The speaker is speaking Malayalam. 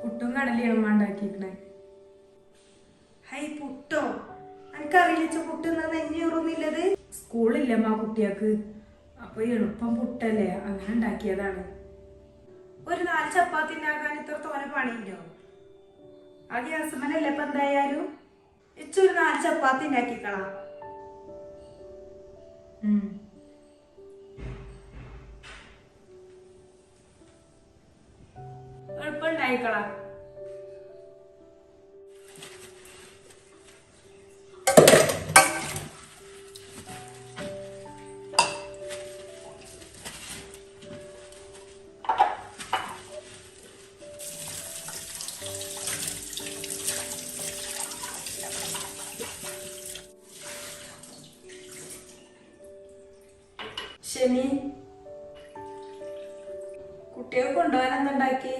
പുട്ടും കടലയാണ് ഉമ്മ ഉണ്ടാക്കിയിരിക്കണേ. ഹൈ പുട്ടോ? എനിക്കറിയിച്ച പുട്ട് എന്നാ നെഞ്ഞൂറുന്നില്ലത്. സ്കൂളില്ലമ്മ കുട്ടികൾക്ക്, അപ്പൊ എളുപ്പം പുട്ടല്ലേ, അങ്ങനെ ഉണ്ടാക്കിയതാണ്. ഒരു 4 ചപ്പാത്തി ഉണ്ടാക്കാൻ ഇത്ര തോനെ പണിയുണ്ടോ? ആ ഗ്യാസുമനല്ലേ ഇപ്പൊ എന്തായാലും. ഇച്ചൊരു 4 ചപ്പാത്തി ഉണ്ടാക്കിക്കളാം. എളുപ്പം ഉണ്ടായിക്കളാം. ഷെമി, കുട്ടികൾ കൊണ്ടുപോകാൻ എന്തുണ്ടാക്കി?